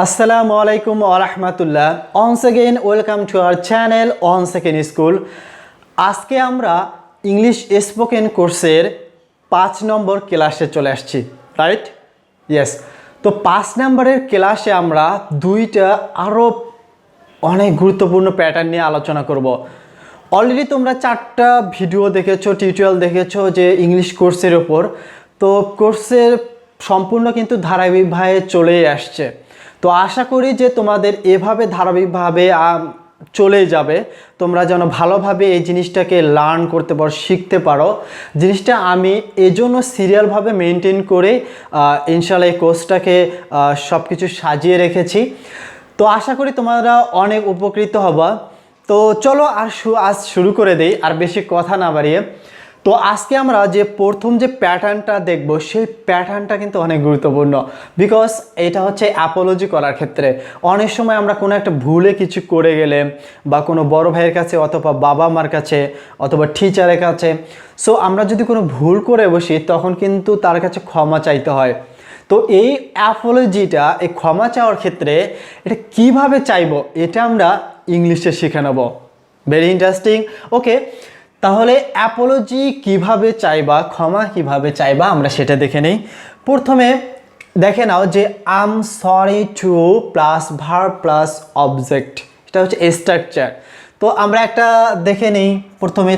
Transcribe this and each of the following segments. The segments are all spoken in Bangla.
Assalamu alaikum wa rahmatullah. Once again, welcome to our channel On Second School. আজকে আমরা ইংলিশ স্পোকেন কোর্সের 5 নম্বর ক্লাসে চলে আসছি, রাইট? ইয়েস। তো 5 নম্বরের ক্লাসে আমরা দুইটা আরো অনেক গুরুত্বপূর্ণ প্যাটার্ন নিয়ে আলোচনা করব। অলরেডি তোমরা 4টা ভিডিও দেখেছো, টিউটোরিয়াল দেখেছো যে ইংলিশ কোর্সের উপর। তো কোর্সের সম্পূর্ণ কিন্তু ধারাবাহিকভাবে চলে আসছে। তো আশা করি যে তোমাদের এভাবে ধারাবাহিকভাবে চলে যাবে, তোমরা যেন ভালোভাবে এই জিনিসটাকে লার্ন করতে পারো, শিখতে পারো। জিনিসটা আমি এজন্য সিরিয়ালভাবে মেনটেন করে ইনশাআল্লাহ এই কোর্সটাকে সব কিছু সাজিয়ে রেখেছি। তো আশা করি তোমরা অনেক উপকৃত হবা। তো চলো আজ শুরু করে দেই, আর বেশি কথা না বাড়িয়ে। তো আজকে আমরা যে প্রথম যে প্যাটার্নটা দেখব, সেই প্যাটার্নটা কিন্তু অনেক গুরুত্বপূর্ণ, বিকজ এটা হচ্ছে অ্যাপোলজি করার ক্ষেত্রে। অনেক সময় আমরা কোনো একটা ভুলে কিছু করে গেলে, বা কোনো বড় ভাইয়ের কাছে অথবা বাবা মার কাছে অথবা টিচারের কাছে, সো আমরা যদি কোনো ভুল করে বসি তখন কিন্তু তার কাছে ক্ষমা চাইতে হয়। তো এই অ্যাপোলজিটা, এই ক্ষমা চাওয়ার ক্ষেত্রে এটা কিভাবে চাইবো, এটা আমরা ইংলিশে শিখে নেব। Very interesting. ওকে, তাহলে অ্যাপোলজি কিভাবে চাইবা, ক্ষমা কিভাবে চাইবা, আমরা সেটা দেখে নেই। প্রথমে দেখে নাও যে I'm sorry to plus verb plus object, এটা হচ্ছে স্ট্রাকচার। তো আমরা একটা দেখে নেই। প্রথমে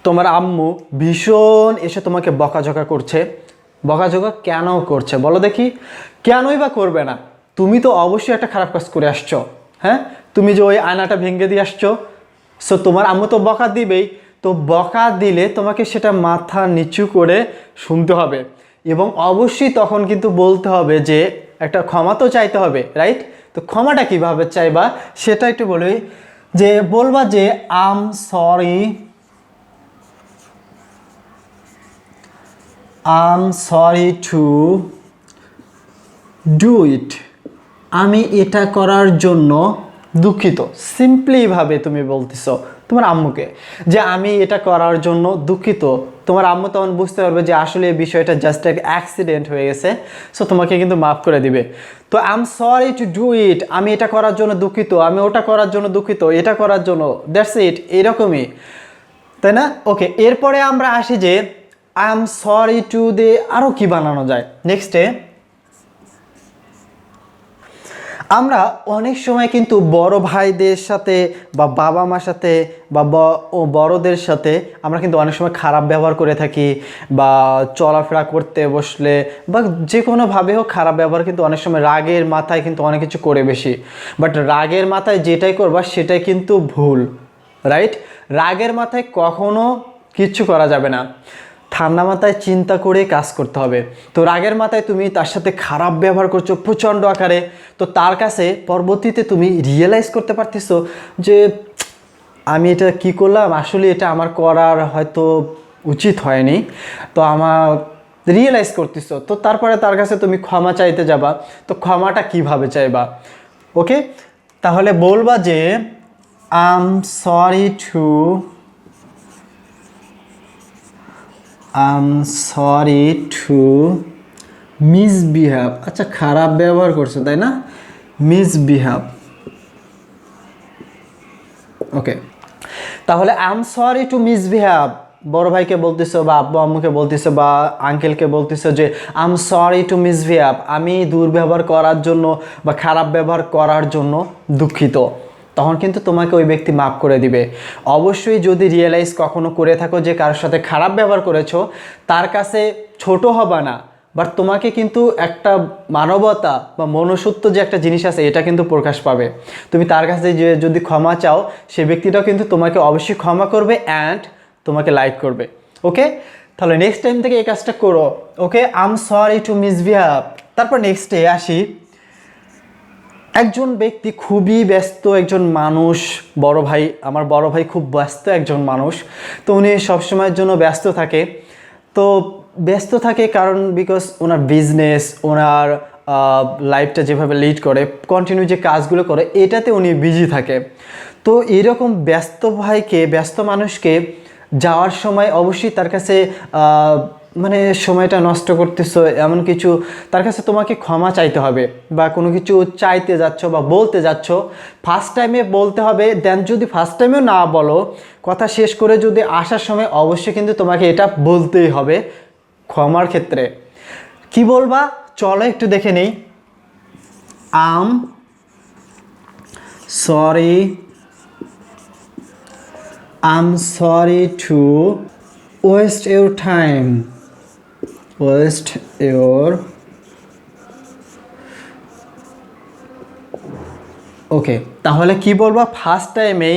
তোমার আম্মু ভীষণ এসে তোমাকে বকাঝকা করছে। বকাঝকা কেন করছে বলো দেখি? কেনই বা করবে না? তুমি তো অবশ্যই একটা খারাপ কাজ করে আসছো। হ্যাঁ, তুমি যে ওই আয়নাটা ভেঙে দিয়ে আসছো, সো তোমার আম্মু তো বকা দিবেই। তো বকা দিলে তোমাকে সেটা মাথা নিচু করে শুনতে হবে, এবং অবশ্যই তখন কিন্তু বলতে হবে যে একটা ক্ষমা তো চাইতে হবে, রাইট? তো ক্ষমাটা কিভাবে চাইবা সেটা একটু বলি। যে বলবা যে I'm sorry to do it, আমি এটা করার জন্য দুঃখিত। সিম্পলিভাবে তুমি বলতেছো তোমার আম্মুকে যে আমি এটা করার জন্য দুঃখিত। তোমার আম্মু তখন বুঝতে পারবে যে আসলে এই বিষয়টা জাস্ট এক অ্যাক্সিডেন্ট হয়ে গেছে, সো তোমাকে কিন্তু মাফ করে দিবে। তো I am sorry to do it, আমি এটা করার জন্য দুঃখিত, আমি ওটা করার জন্য দুঃখিত, এটা করার জন্য, দ্যাটস ইট, এরকমই, তাই না? ওকে, এরপরে আমরা আসি যে আই এম সরি টু দিয়ে আরও কি বানানো যায়। নেক্সটে আমরা অনেক সময় কিন্তু বড় ভাইদের সাথে বা বাবা মার সাথে বা বড়দের সাথে আমরা কিন্তু অনেক সময় খারাপ ব্যবহার করে থাকি, বা চলাফেরা করতে বসলে বা যে কোনোভাবে হোক খারাপ ব্যবহার কিন্তু অনেক সময় রাগের মাথায় কিন্তু অনেক কিছু করে বেশি। বাট রাগের মাথায় যেটাই করবা সেটাই কিন্তু ভুল, রাইট? রাগের মাথায় কখনো কিচ্ছু করা যাবে না, ঠান্ডা মাথায় চিন্তা করে কাজ করতে হবে। তো রাগের মাথায় তুমি তার সাথে খারাপ ব্যবহার করছো প্রচণ্ড আকারে, তো তার কাছে পরবর্তীতে তুমি রিয়েলাইজ করতে পারতেছো যে আমি এটা কি করলাম, আসলে এটা আমার করার হয়তো উচিত হয়নি, তো আমার রিয়েলাইজ করতেছো। তো তারপরে তার কাছে তুমি ক্ষমা চাইতে যাবা। তো ক্ষমাটা কিভাবে চাইবা? ওকে, তাহলে বলবা যে I am sorry to misbehave. আচ্ছা, খারাপ ব্যবহার করছো তাই না? মিসবিহেভ। ওকে, তাহলে I am sorry to misbehave, বড় ভাইকে বলতেছো বা আব্বু আম্মুকে বলতেছো বা আঙ্কেলকে বলতেছো যে I am sorry to misbehave, আমি দুর্ব্যবহার করার জন্য বা খারাপ ব্যবহার করার জন্য দুঃখিত। তখন কিন্তু তোমাকে ওই ব্যক্তি মাফ করে দিবে। অবশ্যই যদি রিয়েলাইজ কখনো করে থাকো যে কারোর সাথে খারাপ ব্যবহার করেছো, তার কাছে ছোট হবা না, বাট তোমাকে কিন্তু একটা মানবতা বা মনুষ্যত্ব যে একটা জিনিস আছে এটা কিন্তু প্রকাশ পাবে। তুমি তার কাছে যে যদি ক্ষমা চাও, সে ব্যক্তিটাও কিন্তু তোমাকে অবশ্যই ক্ষমা করবে অ্যান্ড তোমাকে লাইক করবে। ওকে, তাহলে নেক্সট টাইম থেকে এই কাজটা করো। Okay, I am sorry to misbehave. তারপর নেক্সটে আসি, একজন ব্যক্তি খুবই ব্যস্ত একজন মানুষ, আমার বড় ভাই খুব ব্যস্ত একজন মানুষ। তো উনি সবসময়ের জন্য ব্যস্ত থাকে। তো ব্যস্ত থাকে কারণ বিকজ ওনার বিজনেস, ওনার লাইফটা যেভাবে লিড করে, কন্টিনিউ যে কাজগুলো করে, এটাতে উনি বিজি থাকে। তো এরকম ব্যস্ত মানুষকে যাওয়ার সময় অবশ্যই তার কাছে মানে সময়টা নষ্ট করতেছো এমন কিছু, তার কাছে তোমাকে ক্ষমা চাইতে হবে, বা কোনো কিছু চাইতে যাচ্ছ বা বলতে যাচ্ছ, ফার্স্ট টাইমে বলতে হবে। দেন যদি ফার্স্ট টাইমেও না বলো, কথা শেষ করে যদি আসার সময় অবশ্যই কিন্তু তোমাকে এটা বলতেই হবে ক্ষমার ক্ষেত্রে। কি বলবা চলো একটু দেখে নেই। I'm sorry, I'm sorry to waste your time. Waste your okay, তাহলে কি বলবো ফার্স্ট টাইমেই?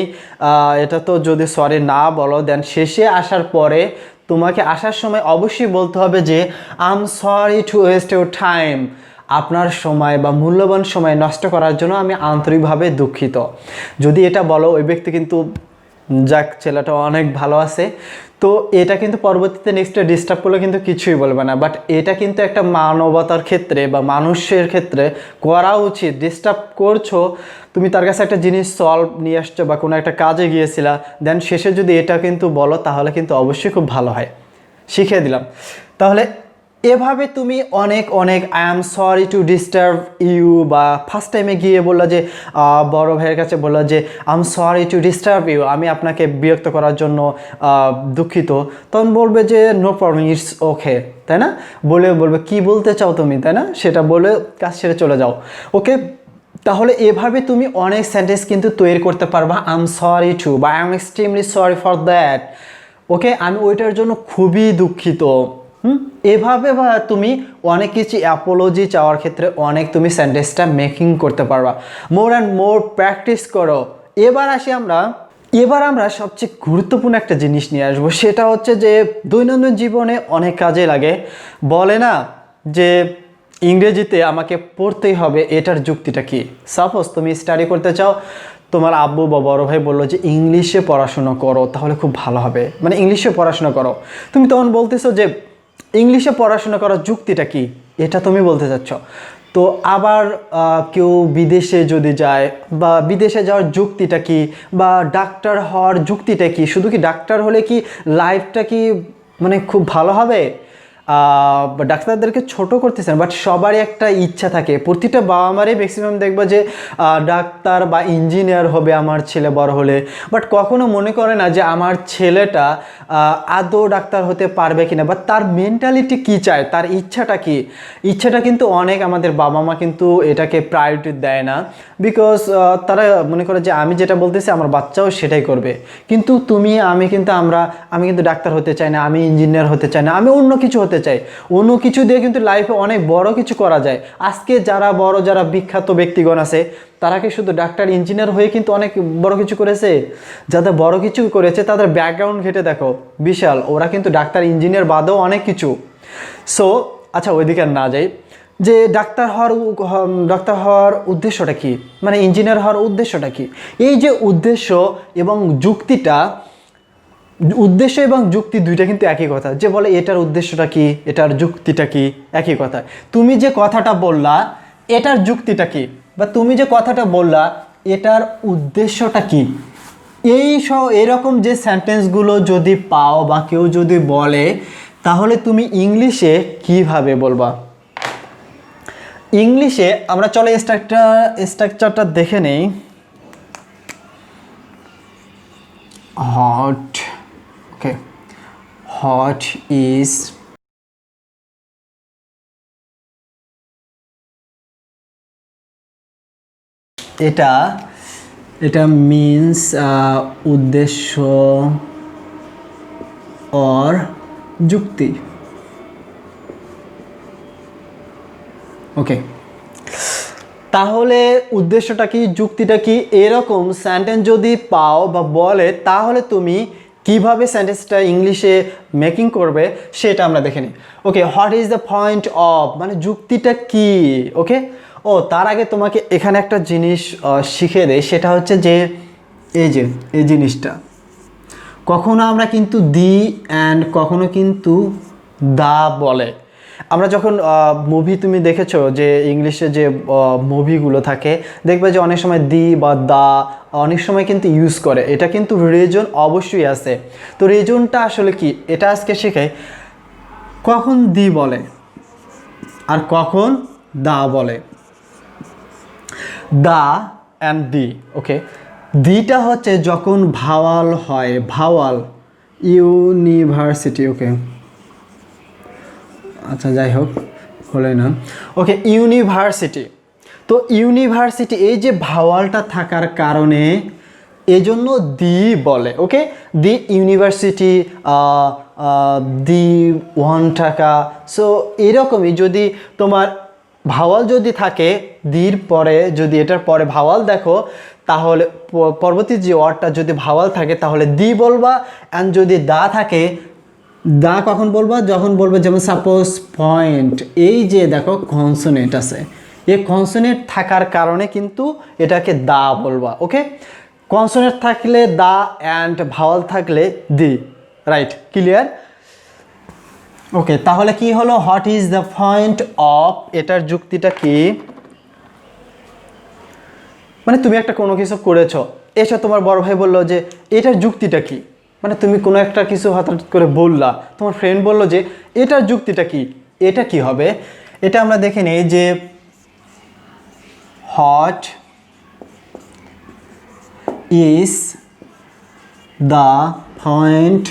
এটা তো যদি সরি না বলো, দেন শেষে আসার পরে তোমাকে আসার সময় অবশ্যই বলতে হবে যে I am sorry to waste your time. আপনার সময় বা মূল্যবান সময় নষ্ট করার জন্য আমি আন্তরিকভাবে দুঃখিত। যদি এটা বলো, ওই ব্যক্তি কিন্তু যাক ছেলেটা অনেক ভালো আছে, তো এটা কিন্তু পরবর্তীতে নেক্সটে ডিস্টার্ব করলে কিন্তু কিছুই বলবে না। বাট এটা কিন্তু একটা মানবতার ক্ষেত্রে বা মানুষের ক্ষেত্রে করা উচিত। ডিস্টার্ব করছো, তুমি তার কাছে একটা জিনিস সলভ নিয়ে আসছো বা কোনো একটা কাজে গিয়েছিলা, দেন শেষে যদি এটা কিন্তু বলো, তাহলে কিন্তু অবশ্যই খুব ভালো হয়। শিখিয়ে দিলাম। তাহলে এভাবে তুমি অনেক অনেক I am sorry to disturb you, বা ফার্স্ট টাইমে গিয়ে বললো যে বড় ভাইয়ের কাছে বললো যে I am sorry to disturb you, আমি আপনাকে বিরক্ত করার জন্য দুঃখিত। তখন বলবে যে নো প্রবলেম, ইটস ওকে, তাই না? বলবে কি বলতে চাও তুমি, তাই না? সেটা বলে কাজ সেরে চলে যাও। ওকে, তাহলে এভাবে তুমি অনেক সেন্টেন্স কিন্তু তৈরি করতে পারবা। আই এম সরি টু, বা I am extremely sorry for that. Okay, আমি ওইটার জন্য খুবই দুঃখিত। এভাবে বা তুমি অনেক কিছু অ্যাপোলজি চাওয়ার ক্ষেত্রে অনেক তুমি সেন্টেন্সটা মেকিং করতে পারবা। মোর অ্যান্ড মোর প্র্যাকটিস করো। এবার আমরা সবচেয়ে গুরুত্বপূর্ণ একটা জিনিস নিয়ে আসবো। সেটা হচ্ছে যে দৈনন্দিন জীবনে অনেক কাজে লাগে। বলে না যে ইংরেজিতে আমাকে পড়তেই হবে, এটার যুক্তিটা কি? সাপোজ তুমি স্টাডি করতে চাও, তোমার আব্বু বা বড় ভাই বললো যে ইংলিশে পড়াশোনা করো, তাহলে খুব ভালো হবে, মানে ইংলিশে পড়াশোনা করো। তুমি তখন বলতেছো যে ইংলিশে পড়াশোনা করার যুক্তিটা কি, এটা তুমি বলতে চাচ্ছ। তো আবার কেউ বিদেশে যদি যায়, বা বিদেশে যাওয়ার যুক্তিটা কি, বা ডাক্তার হওয়ার যুক্তিটা কি? শুধু কি ডাক্তার হলে কি লাইফটা কি মানে খুব ভালো হবে? ডাক্তারদেরকে ছোট করতেছেন, বাট সবারই একটা ইচ্ছা থাকে। প্রতিটা বাবা মারই ম্যাক্সিমাম দেখবা যে ডাক্তার বা ইঞ্জিনিয়ার হবে আমার ছেলে বড় হলে, বাট কখনো মনে করে না যে আমার ছেলেটা আদৌ ডাক্তার হতে পারবে কিনা, বা তার মেন্টালিটি কি চায়, তার ইচ্ছাটা কি। ইচ্ছাটা কিন্তু অনেক আমাদের বাবা মা কিন্তু এটাকে প্রায়োরিটি দেয় না, বিকজ তারা মনে করে যে আমি যেটা বলতেছি আমার বাচ্চাও সেটাই করবে। কিন্তু তুমি আমি কিন্তু ডাক্তার হতে চাই না, আমি ইঞ্জিনিয়ার হতে চাই না, আমি অন্য কিছু হতে চাই। অন্য কিছু দিয়ে কিন্তু লাইফে অনেক বড় কিছু করা যায়। আজকে যারা বিখ্যাত ব্যক্তিগণ আছে, তারা কি শুধু ডাক্তার ইঞ্জিনিয়ার হয়ে কিন্তু অনেক বড় কিছু করেছে? যাদের বড় কিছু করেছে তাদের ব্যাকগ্রাউন্ড ঘেটে দেখো, বিশাল। ওরা কিন্তু ডাক্তার ইঞ্জিনিয়ার বাদেও অনেক কিছু। সো আচ্ছা, ওইদিকে না যাই। যে ডাক্তার হওয়ার উদ্দেশ্যটা কি, মানে ইঞ্জিনিয়ার হওয়ার উদ্দেশ্যটা কি? এই যে উদ্দেশ্য এবং যুক্তিটা, উদ্দেশ্য এবং যুক্তি দুইটা কিন্তু একই কথা। যে বলে এটার উদ্দেশ্যটা কি, এটার যুক্তিটা কি, একই কথা। তুমি যে কথাটা বললা এটার যুক্তিটা কি, বা তুমি যে কথাটা বললা এটার উদ্দেশ্যটা কি, এরকম যে সেন্টেন্সগুলো যদি পাও বা কেউ যদি বলে, তাহলে তুমি ইংলিশে কিভাবে বলবা? ইংলিশে আমরা চলে স্ট্রাকচারটা দেখে নেই। হট, ওকে, হট ইজ এটা মিন্স উদ্দেশ্য অর যুক্তি। ওকে, তাহলে উদ্দেশ্যটা কি, যুক্তিটা কি, এরকম সেন্টেন্স যদি পাও বা বলে, তাহলে তুমি কিভাবে সেন্টেন্সটা ইংলিশে মেকিং করবে সেটা আমরা দেখে নিই। Okay, what is the point of, মানে যুক্তিটা কি। ওকে, তার আগে তোমাকে এখানে একটা জিনিস শিখিয়ে দেয়। সেটা হচ্ছে যে এই জিনিসটা কখনো আমরা কিন্তু দি অ্যান্ড কখনো কিন্তু দা বলে। আমরা যখন মুভি, তুমি দেখেছো যে ইংলিশে যে মুভিগুলো থাকে, দেখবে যে অনেক সময় দি বা দা অনেক সময় কিন্তু ইউজ করে। এটা কিন্তু রিজন অবশ্যই আছে। তো রিজনটা আসলে কি, এটা আজকে শেখাই। কখন দি বলে আর কখন দা বলে? দা অ্যান্ড দি। ওকে, দিটা হচ্ছে যখন ভাওয়াল হয়, ভাওয়াল। ইউনিভার্সিটি। ওকে, আচ্ছা যাই হোক, হলে না। ওকে, ইউনিভার্সিটি। তো ইউনিভার্সিটি এই যে ভাওয়ালটা থাকার কারণে এই জন্য দি বলে। ওকে, দি ইউনিভার্সিটি, দি 1 টাকা। সো এরকমই যদি তোমার ভাওয়াল যদি থাকে দির পরে, যদি এটার পরে ভাওয়াল দেখো, তাহলে পরবর্তী যে ওয়ার্ডটা যদি ভাওয়াল থাকে তাহলে দি বলবা। অ্যান্ড যদি দা থাকে, দা কখন বলবা? যখন বলবে, যেমন সাপোজ পয়েন্ট, এই যে দেখো কনসোনেন্ট আছে, এই কনসোনেন্ট থাকার কারণে কিন্তু এটাকে দা বলবা। ওকে, কনসোনেন্ট থাকলে দা অ্যান্ড ভাওয়াল থাকলে দি। Right, clear? ওকে, তাহলে কি হলো? What is the point of, এটার যুক্তিটা কি? মানে তুমি একটা কোনো কিছু করেছো, এসে তোমার বড় ভাই বললো যে এটার যুক্তিটা কি? মানে তুমি কোনো একটা কিছু হঠাৎ করে বললা, তোমার ফ্রেন্ড বললো যে এটার যুক্তিটা কি, এটা কি হবে? এটা আমরা দেখে নিই যে what is the point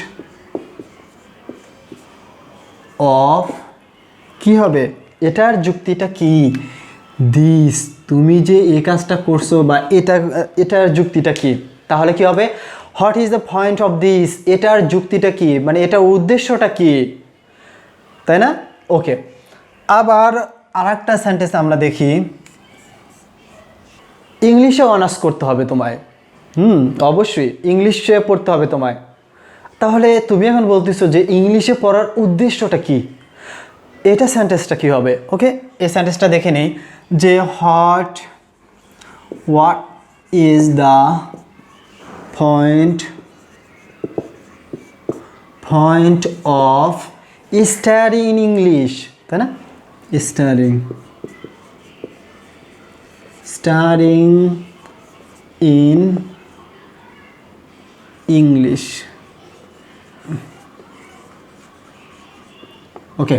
of, কি হবে? এটার যুক্তিটা কি? দিস, তুমি যে এই কাজটা করছো বা এটার যুক্তিটা কি? তাহলে কি হবে? What is the point of this, এটার যুক্তিটা কি, মানে এটার উদ্দেশ্যটা কি, তাই না? ওকে, আবার আরেকটা সেন্টেন্স আমরা দেখি। ইংলিশে অনার্স করতে হবে তোমায়। অবশ্যই ইংলিশে পড়তে হবে তোমায়। তাহলে তুমি এখন বলতেছো যে ইংলিশে পড়ার উদ্দেশ্যটা কি, এটা সেন্টেন্সটা কি হবে? ওকে, এই সেন্টেন্সটা দেখে নেই যে what is the point of studying in English, তাই না? Studying in English. ওকে,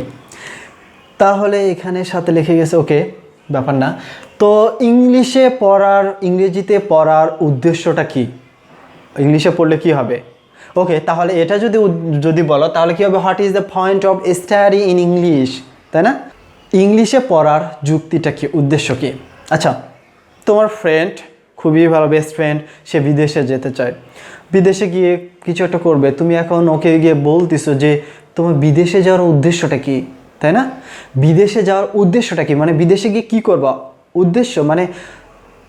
তাহলে এখানে সাথে লিখে গেছে। ওকে, ব্যাপার না। তো ইংরেজিতে পড়ার উদ্দেশ্যটা কি? ইংলিশে পড়লে কি হবে? ওকে, তাহলে এটা যদি বলো তাহলে কি হবে? What is the point of study in English, তাই না? ইংলিশে পড়ার যুক্তিটা কি, উদ্দেশ্য কি? আচ্ছা, তোমার ফ্রেন্ড, খুবই ভালো বেস্ট ফ্রেন্ড, সে বিদেশে যেতে চায়। বিদেশে গিয়ে কিছু একটা করবে, তুমি এখন ওকে গিয়ে বলতেছো যে তোমার বিদেশে যাওয়ার উদ্দেশ্যটা কি, তাই না? বিদেশে যাওয়ার উদ্দেশ্যটা কি, মানে বিদেশে গিয়ে কী করবা, উদ্দেশ্য মানে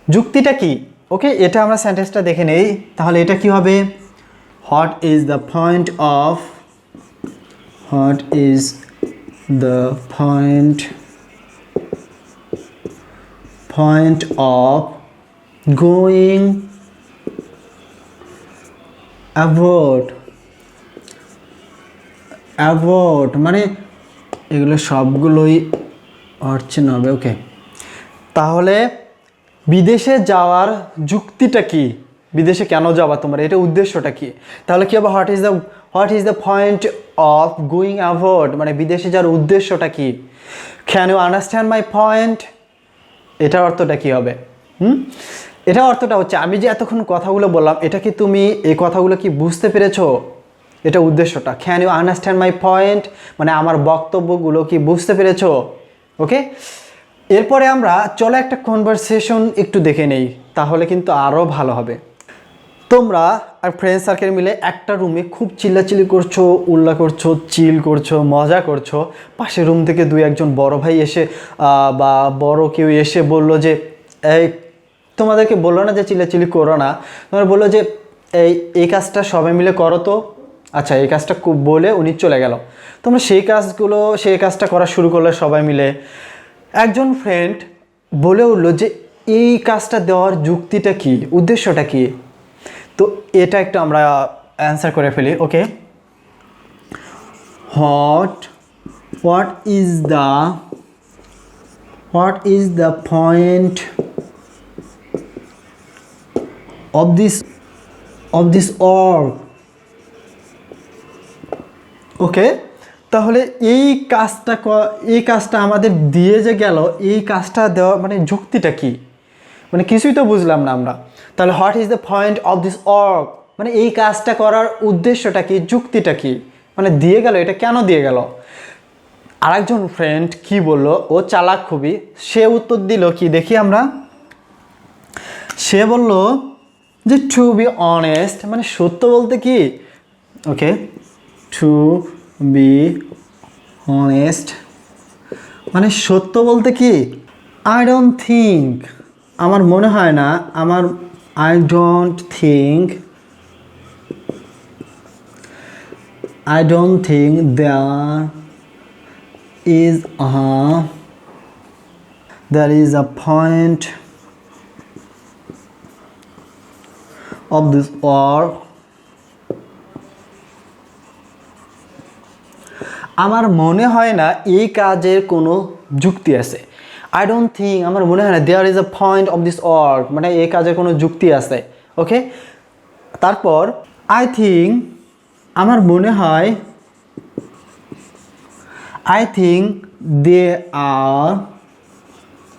যুক্তিটা কি? ওকে, এটা আমরা সেন্টেন্সটা দেখে নেই। তাহলে এটা কি হবে? What is the point of going avoid, মানে এগুলো সবগুলোই অর্চন হবে। ওকে, তাহলে বিদেশে যাওয়ার যুক্তিটা কি, বিদেশে কেন যাওয়া তোমার, এটা উদ্দেশ্যটা কি? তাহলে কি হবে? What is the point of going avoid, মানে বিদেশে যাওয়ার উদ্দেশ্যটা কি? Can you understand my point, এটার অর্থটা কি হবে? এটা অর্থটা হচ্ছে, আমি যে এতক্ষণ কথাগুলো বললাম, এটা কি তুমি এই কথাগুলো কি বুঝতে পেরেছো? এটা উদ্দেশ্যটা। Can you understand my point, মানে আমার বক্তব্যগুলো কি বুঝতে পেরেছো? ওকে, এরপরে আমরা চলো একটা কনভারসেশন একটু দেখে নেই, তাহলে কিন্তু আরও ভালো হবে। তোমরা আর ফ্রেন্ড সার্কেল মিলে একটা রুমে খুব চিল্লাচিল্লি করছো, উল্লা করছো, চিল করছো, মজা করছো। পাশের রুম থেকে 2-1 বড় ভাই এসে বা বড় কেউ এসে বললো যে এই, তোমাদেরকে বললো না যে চিল্লাচিল্লি করো না, তোমরা বললো যে এই কাজটা সবাই মিলে করো তো। আচ্ছা, এই কাজটা বলে উনি চলে গেল। তোমরা সেই কাজটা করা শুরু করলে সবাই মিলে। একজন ফ্রেন্ড বলে উঠলো যে এই কাজটা দেওয়ার যুক্তিটা কি, উদ্দেশ্যটা কি? তো এটা একটু আমরা অ্যান্সার করে ফেলি। Okay, what is the point of this work? Okay, তাহলে এই কাজটা আমাদের দিয়ে যে গেল, এই কাজটা দেওয়া মানে যুক্তিটা কি? মানে কিছুই তো বুঝলাম না আমরা। তাহলে what is the point of this work, মানে এই কাজটা করার উদ্দেশ্যটা কি, যুক্তিটা কি, মানে দিয়ে গেল, এটা কেন দিয়ে গেল? আরেকজন ফ্রেন্ড কি বলল, ও চালাক খুবই, সে উত্তর দিল কি দেখি আমরা। সে বলল যে টু বি অনেস্ট, মানে সত্য বলতে কি, ওকে, টু বি অনেস্ট মানে সত্য বলতে কি, আই ডোন্ট থিঙ্ক, আমার মনে হয় না, I don't think there is a point of this work, আমার মনে হয় না এই কাজের কোনো যুক্তি আছে। আই ডোন্ট থিঙ্ক, আমার মনে হয় না, there is a point of this work, মানে এই কাজের কোনো যুক্তি আছে। ওকে, তারপর আই থিঙ্ক, আমার মনে হয়, আই থিঙ্ক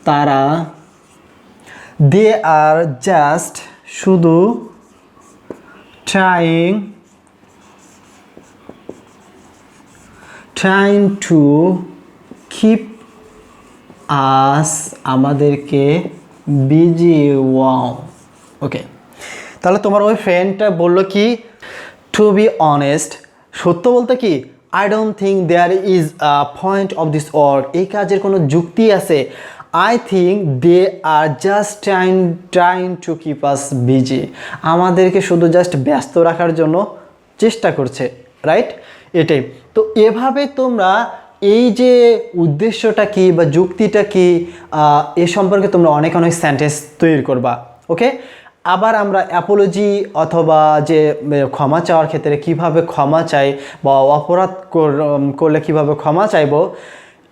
তারা দে আর জাস্ট, শুধু trying to keep us, আমাদেরকে বিজি। ওয়াও, ওকে, তাহলে তোমার ওই ফ্রেন্ডটা বললো কি, টু বি অনেস্ট, সত্য বলতে কি, I don't think there is a point of this work, এই কাজের কোনো যুক্তি আছে। I think they are just trying to keep us busy, আমাদেরকে শুধু জাস্ট ব্যস্ত রাখার জন্য চেষ্টা করছে, রাইট? এটাই তো, এভাবে তোমরা এই যে উদ্দেশ্যটা কি বা যুক্তিটা কি, এ সম্পর্কে তোমরা অনেক অনেক সেন্টেন্স তৈরি করবা। ওকে, আবার আমরা অ্যাপোলজি অথবা যে ক্ষমা চাওয়ার ক্ষেত্রে কিভাবে ক্ষমা চাই বা অপরাধ করলে কিভাবে ক্ষমা চাইবো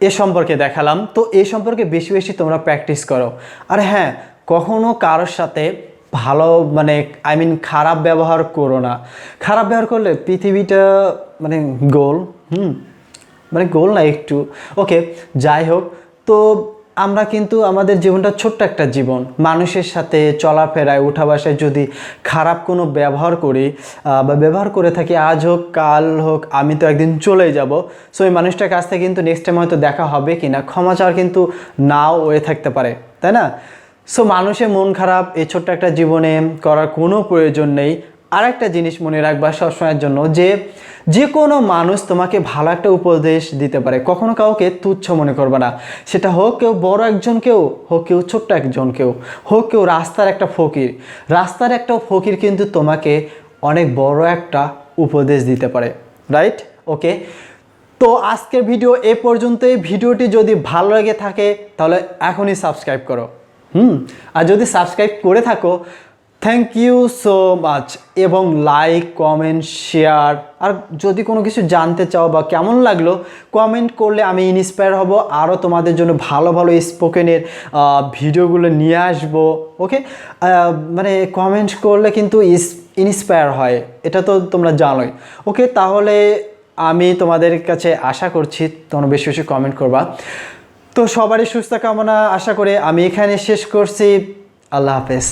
এ সম্পর্কে দেখালাম। তো এই সম্পর্কে বেশি বেশি তোমরা প্র্যাকটিস করো। আর হ্যাঁ, কখনো কারোর সাথে ভালো মানে খারাপ ব্যবহার করো না। খারাপ ব্যবহার করলে পৃথিবীটা মানে গোল, মানে গোল না একটু। ওকে, যাই হোক, তো আমরা কিন্তু আমাদের জীবনটা ছোট্ট একটা জীবন, মানুষের সাথে চলাফেরায় উঠা বসায় যদি খারাপ কোনো ব্যবহার করি বা ব্যবহার করে থাকি, আজ হোক কাল হোক, আমি তো একদিন চলেই যাব। সো এই মানুষটার কাছ থেকে কিন্তু নেক্সট টাইম হয়তো দেখা হবে কি না, ক্ষমা চাওয়ার কিন্তু নাও হয়ে থাকতে পারে, তাই না? সো মানুষের মন খারাপ এই ছোট্ট একটা জীবনে করার কোনো প্রয়োজন নেই। আর একটা জিনিস মনে রাখবা সবসময়ের জন্য, যে কোনো মানুষ তোমাকে ভালো একটা উপদেশ দিতে পারে, কখনো কাউকে তুচ্ছ মনে করবে না। সেটা হোক কেউ বড় একজনকেও, হোক কেউ ছোট্ট একজনকেও, হোক কেউ রাস্তার একটা ফকির কিন্তু তোমাকে অনেক বড় একটা উপদেশ দিতে পারে, রাইট? ওকে, তো আজকের ভিডিও এ পর্যন্তই। ভিডিওটি যদি ভালো লেগে থাকে তাহলে এখনই সাবস্ক্রাইব করো। আর যদি সাবস্ক্রাইব করে থাকো, থ্যাংক ইউ সো মাচ, এবং লাইক, কমেন্ট, শেয়ার। আর যদি কোনো কিছু জানতে চাও বা কেমন লাগলো কমেন্ট করলে আমি ইন্সপায়ার হব, আরও তোমাদের জন্য ভালো ভালো স্পোকেনের ভিডিওগুলো নিয়ে আসবো। ওকে, মানে কমেন্ট করলে কিন্তু ইন্সপায়ার হয়, এটা তো তোমরা জানোই। ওকে, তাহলে আমি তোমাদের কাছে আশা করছি তোমরা বেশি বেশি কমেন্ট করবা। তো সবারই সুস্থ কামনা আশা করে আমি এখানে শেষ করছি। আল্লাহ হাফেজ।